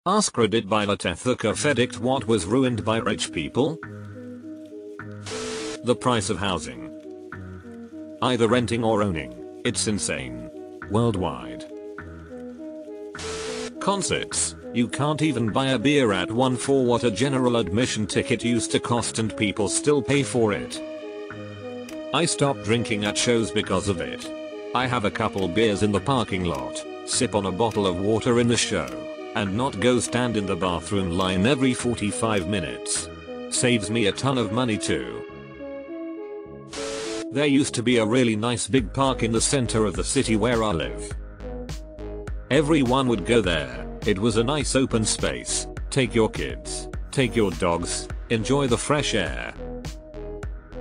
AskReddit by Latethica Fedict. What was ruined by rich people? The price of housing. Either renting or owning. It's insane. Worldwide. Concerts. You can't even buy a beer at one for what a general admission ticket used to cost, and people still pay for it. I stopped drinking at shows because of it. I have a couple beers in the parking lot, sip on a bottle of water in the show, and not go stand in the bathroom line every 45 minutes. Saves me a ton of money too. There used to be a really nice big park in the center of the city where I live. Everyone would go there. It was a nice open space. Take your kids, take your dogs, enjoy the fresh air.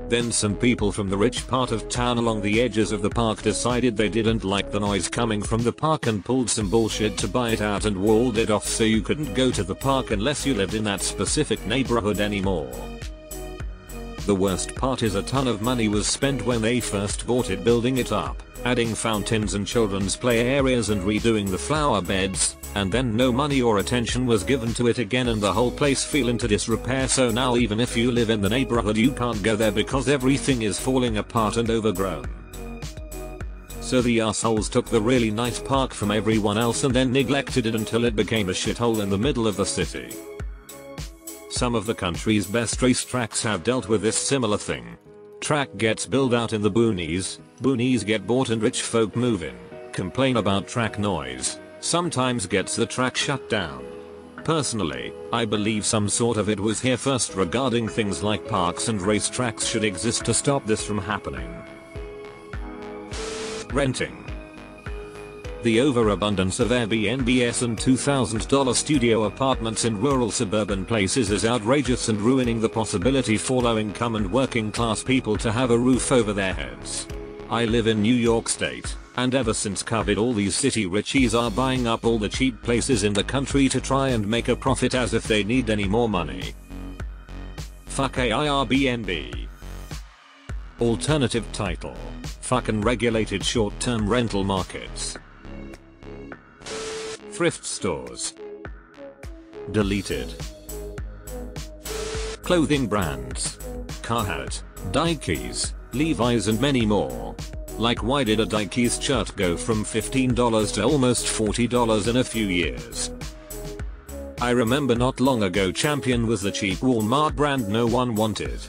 Then some people from the rich part of town along the edges of the park decided they didn't like the noise coming from the park and pulled some bullshit to buy it out and walled it off so you couldn't go to the park unless you lived in that specific neighborhood anymore. The worst part is a ton of money was spent when they first bought it, building it up, adding fountains and children's play areas and redoing the flower beds, and then no money or attention was given to it again and the whole place fell into disrepair, so now even if you live in the neighborhood you can't go there because everything is falling apart and overgrown. So the assholes took the really nice park from everyone else and then neglected it until it became a shithole in the middle of the city. Some of the country's best racetracks have dealt with this similar thing. Track gets built out in the boonies, boonies get bought and rich folk move in, complain about track noise, sometimes gets the track shut down. Personally, I believe some sort of it was here first regarding things like parks and racetracks should exist to stop this from happening. Renting. The overabundance of Airbnbs and $2,000 studio apartments in rural suburban places is outrageous and ruining the possibility for low income and working class people to have a roof over their heads. I live in New York State, and ever since COVID all these city richies are buying up all the cheap places in the country to try and make a profit as if they need any more money. Fuck Airbnb. Alternative title. Fucking regulated short-term rental markets. Thrift stores. Deleted. Clothing brands. Carhartt, Dickies, Levi's and many more. Like, why did a Dickies shirt go from $15 to almost $40 in a few years? I remember not long ago Champion was the cheap Walmart brand no one wanted.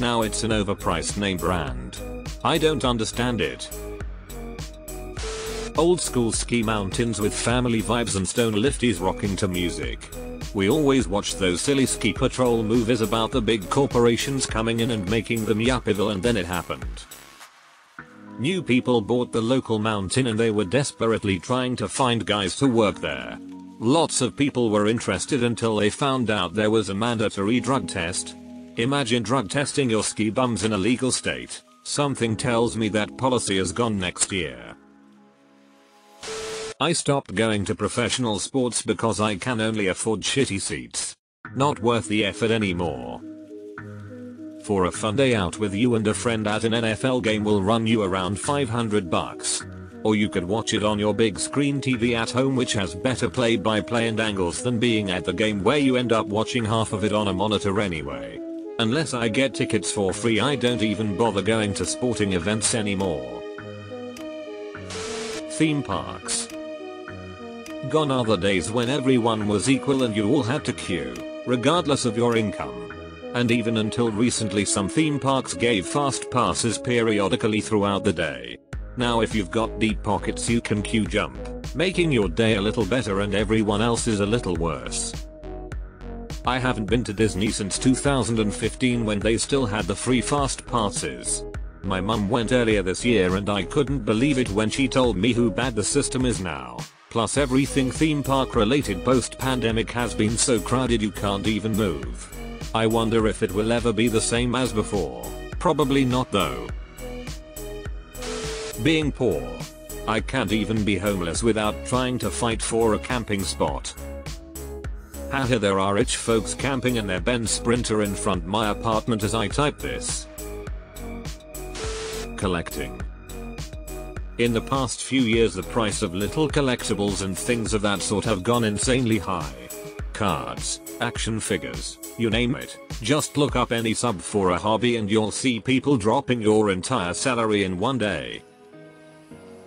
Now it's an overpriced name brand. I don't understand it. Old school ski mountains with family vibes and stone lifties rocking to music. We always watched those silly ski patrol movies about the big corporations coming in and making them yuppieval, and then it happened. New people bought the local mountain and they were desperately trying to find guys to work there. Lots of people were interested until they found out there was a mandatory drug test. Imagine drug testing your ski bums in a legal state. Something tells me that policy is gone next year. I stopped going to professional sports because I can only afford shitty seats. Not worth the effort anymore. For a fun day out with you and a friend at an NFL game will run you around $500. Or you could watch it on your big screen TV at home, which has better play-by-play and angles than being at the game where you end up watching half of it on a monitor anyway. Unless I get tickets for free, I don't even bother going to sporting events anymore. Theme parks. Gone are the days when everyone was equal and you all had to queue, regardless of your income. And even until recently some theme parks gave fast passes periodically throughout the day. Now if you've got deep pockets you can queue jump, making your day a little better and everyone else's a little worse. I haven't been to Disney since 2015 when they still had the free fast passes. My mum went earlier this year and I couldn't believe it when she told me how bad the system is now. Plus everything theme park related post-pandemic has been so crowded you can't even move. I wonder if it will ever be the same as before. Probably not though. Being poor. I can't even be homeless without trying to fight for a camping spot. Haha, there are rich folks camping in their Benz Sprinter in front of my apartment as I type this. Collecting. In the past few years the price of little collectibles and things of that sort have gone insanely high. cards, action figures, you name it. Just look up any sub for a hobby and you'll see people dropping your entire salary in one day.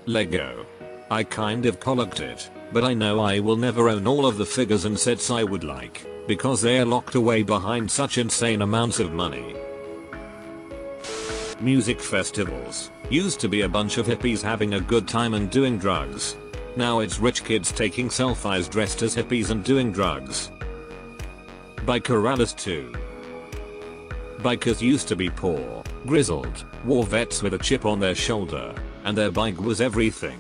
Lego. I kind of collect it, but I know I will never own all of the figures and sets I would like, because they are locked away behind such insane amounts of money. Music festivals. Used to be a bunch of hippies having a good time and doing drugs. Now it's rich kids taking selfies dressed as hippies and doing drugs. Bikerrallies too. Bikers used to be poor, grizzled, war vets with a chip on their shoulder, and their bike was everything.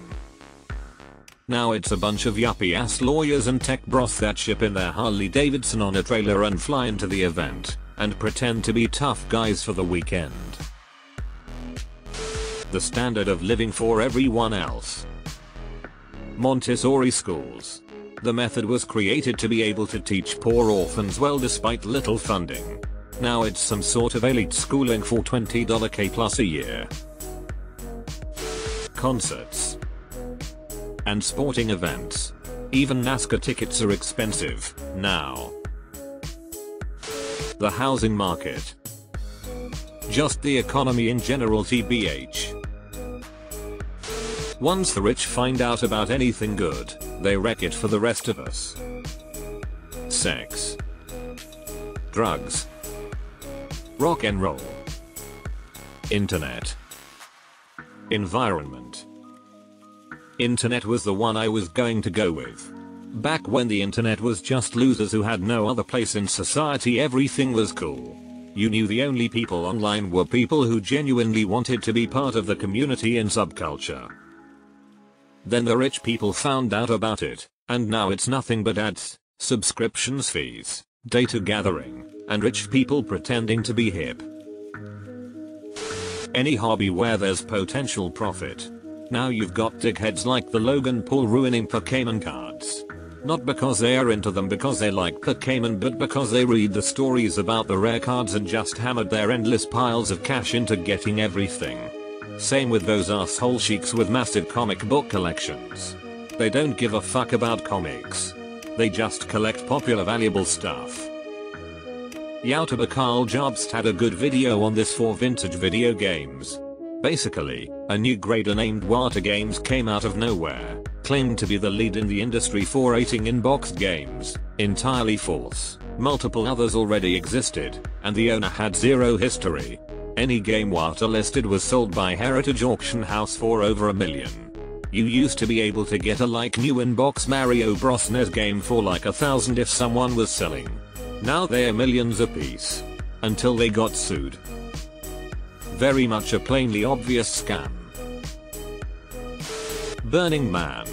Now it's a bunch of yuppie ass lawyers and tech bros that ship in their Harley Davidson on a trailer and fly into the event, and pretend to be tough guys for the weekend. The standard of living for everyone else. Montessori schools. The method was created to be able to teach poor orphans well despite little funding. Now it's some sort of elite schooling for $20K plus a year. Concerts and sporting events. Even NASCAR tickets are expensive now. The housing market. Just the economy in general tbh. Once the rich find out about anything good, they wreck it for the rest of us. Sex. Drugs. Rock and roll. Internet. Environment. Internet was the one I was going to go with. Back when the internet was just losers who had no other place in society, everything was cool. You knew the only people online were people who genuinely wanted to be part of the community and subculture. Then the rich people found out about it, and now it's nothing but ads, subscriptions fees, data gathering, and rich people pretending to be hip. Any hobby where there's potential profit. Now you've got dickheads like the Logan Paul ruining Pokémon cards. Not because they are into them because they like Pokémon, but because they read the stories about the rare cards and just hammered their endless piles of cash into getting everything. Same with those asshole sheiks with massive comic book collections. They don't give a fuck about comics. They just collect popular valuable stuff. YouTuber Carl Jobst had a good video on this for vintage video games. Basically, a new grader named Wata Games came out of nowhere, claimed to be the lead in the industry for rating in boxed games. Entirely false. Multiple others already existed, and the owner had zero history. Any game Wata listed was sold by Heritage Auction House for over $1 million. You used to be able to get a new in-box Mario Bros. NES game for like $1,000 if someone was selling. Now they're millions a piece. Until they got sued. Very much a plainly obvious scam. Burning Man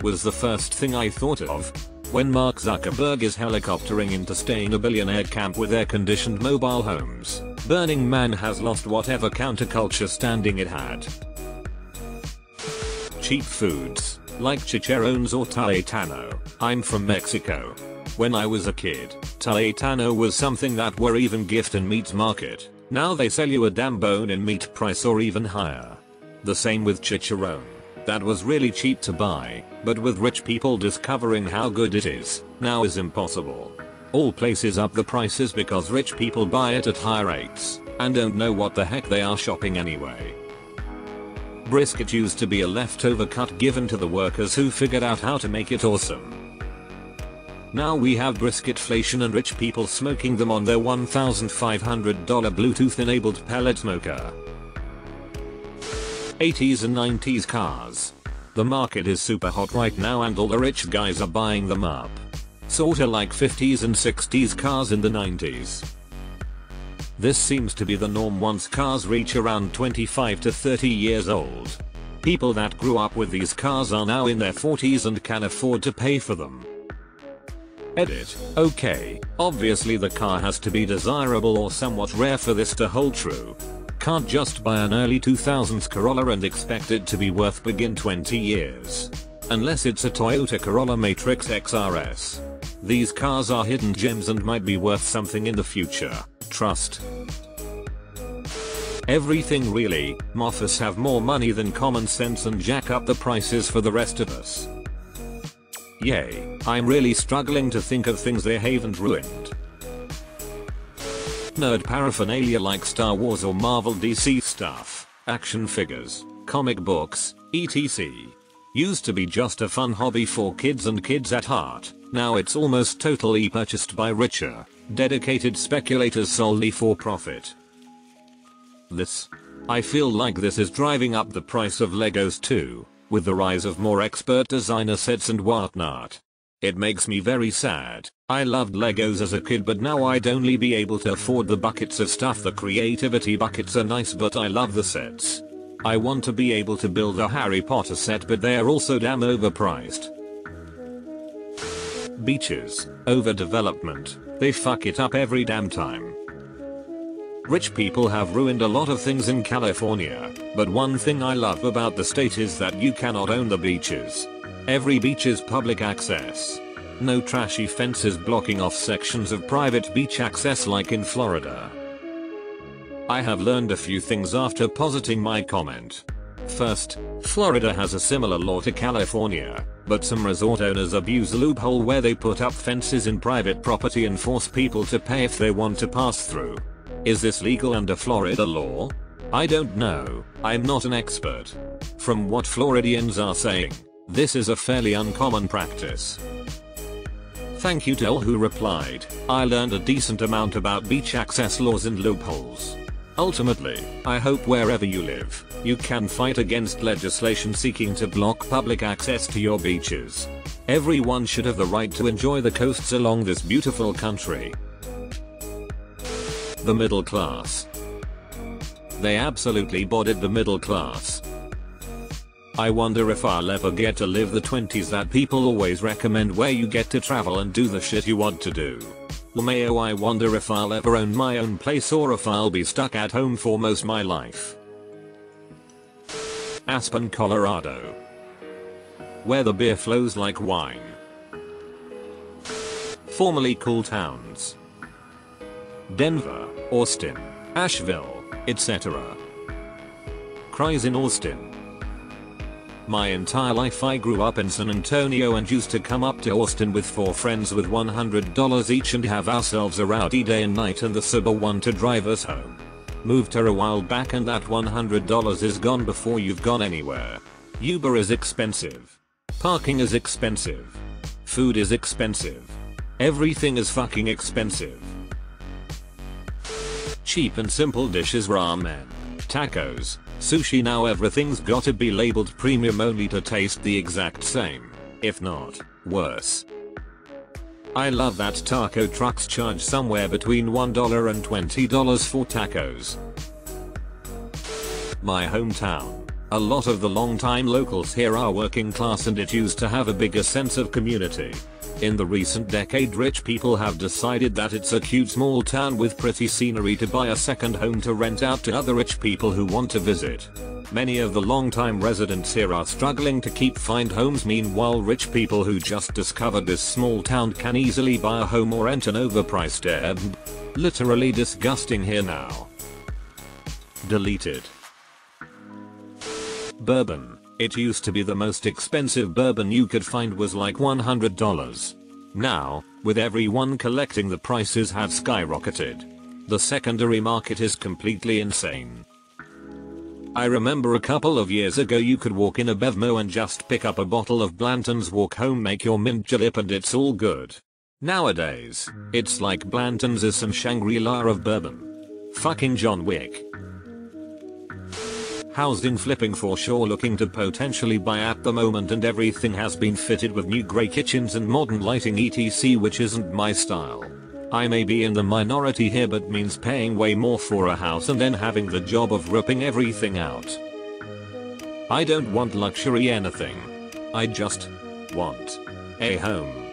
was the first thing I thought of when Mark Zuckerberg is helicoptering into staying a billionaire camp with air-conditioned mobile homes. Burning Man has lost whatever counterculture standing it had. Cheap foods, like chicharrones or taetano. I'm from Mexico. When I was a kid, taetano was something that were even gift and meat market. Now they sell you a damn bone in meat price or even higher. The same with chicharron. That was really cheap to buy, but with rich people discovering how good it is, now is impossible. All places up the prices because rich people buy it at higher rates, and don't know what the heck they are shopping anyway. Brisket used to be a leftover cut given to the workers who figured out how to make it awesome. Now we have brisketflation and rich people smoking them on their $1,500 Bluetooth enabled pellet smoker. 80s and 90s cars. The market is super hot right now and all the rich guys are buying them up. Sorta like 50s and 60s cars in the 90s. This seems to be the norm once cars reach around 25 to 30 years old. People that grew up with these cars are now in their 40s and can afford to pay for them. Edit. Okay, obviously the car has to be desirable or somewhat rare for this to hold true. Can't just buy an early 2000s Corolla and expect it to be worth begin 20 years. Unless it's a Toyota Corolla Matrix XRS. These cars are hidden gems and might be worth something in the future. Trust. Everything really. Moffas have more money than common sense and jack up the prices for the rest of us. Yay, I'm really struggling to think of things they haven't ruined. Nerd paraphernalia like Star Wars or Marvel DC stuff, action figures, comic books, etc. Used to be just a fun hobby for kids and kids at heart, now it's almost totally purchased by richer, dedicated speculators solely for profit. I feel like this is driving up the price of Legos too, with the rise of more expert designer sets and whatnot. It makes me very sad. I loved Legos as a kid, but now I'd only be able to afford the buckets of stuff. The creativity buckets are nice, but I love the sets. I want to be able to build a Harry Potter set, but they are also damn overpriced. Beaches, overdevelopment, they fuck it up every damn time. Rich people have ruined a lot of things in California, but one thing I love about the state is that you cannot own the beaches. Every beach is public access. No trashy fences blocking off sections of private beach access like in Florida. I have learned a few things after positing my comment. First, Florida has a similar law to California, but some resort owners abuse the loophole where they put up fences in private property and force people to pay if they want to pass through. Is this legal under Florida law? I don't know, I'm not an expert. From what Floridians are saying, this is a fairly uncommon practice. Thank you to all who replied. I learned a decent amount about beach access laws and loopholes. Ultimately, I hope wherever you live, you can fight against legislation seeking to block public access to your beaches. Everyone should have the right to enjoy the coasts along this beautiful country. The middle class. They absolutely bodied the middle class. I wonder if I'll ever get to live the 20s that people always recommend, where you get to travel and do the shit you want to do. LMAO, I wonder if I'll ever own my own place or if I'll be stuck at home for most my life. Aspen, Colorado, where the beer flows like wine. Formerly cool towns. Denver, Austin, Asheville, etc. Cries in Austin. My entire life I grew up in San Antonio and used to come up to Austin with 4 friends with $100 each and have ourselves a rowdy day and night and the Suburban one to drive us home. Moved here a while back and that $100 is gone before you've gone anywhere. Uber is expensive. Parking is expensive. Food is expensive. Everything is fucking expensive. Cheap and simple dishes, ramen, tacos, sushi, now everything's gotta be labeled premium only to taste the exact same, if not worse. I love that taco trucks charge somewhere between $1 and $20 for tacos. My hometown. A lot of the long-time locals here are working class and it used to have a bigger sense of community. In the recent decade, rich people have decided that it's a cute small town with pretty scenery to buy a second home to rent out to other rich people who want to visit. Many of the long-time residents here are struggling to find homes. Meanwhile, rich people who just discovered this small town can easily buy a home or rent an overpriced Airbnb. Literally disgusting here now. Deleted. Bourbon. It used to be the most expensive bourbon you could find was like $100. Now, with everyone collecting, the prices have skyrocketed. The secondary market is completely insane. I remember a couple of years ago you could walk in a Bevmo and just pick up a bottle of Blanton's, walk home, make your mint julep and it's all good. Nowadays, it's like Blanton's is some Shangri-La of bourbon. Fucking John Wick. Housing flipping for sure, looking to potentially buy at the moment, and everything has been fitted with new grey kitchens and modern lighting etc, which isn't my style. I may be in the minority here, but means paying way more for a house and then having the job of ripping everything out. I don't want luxury anything. I just want a home.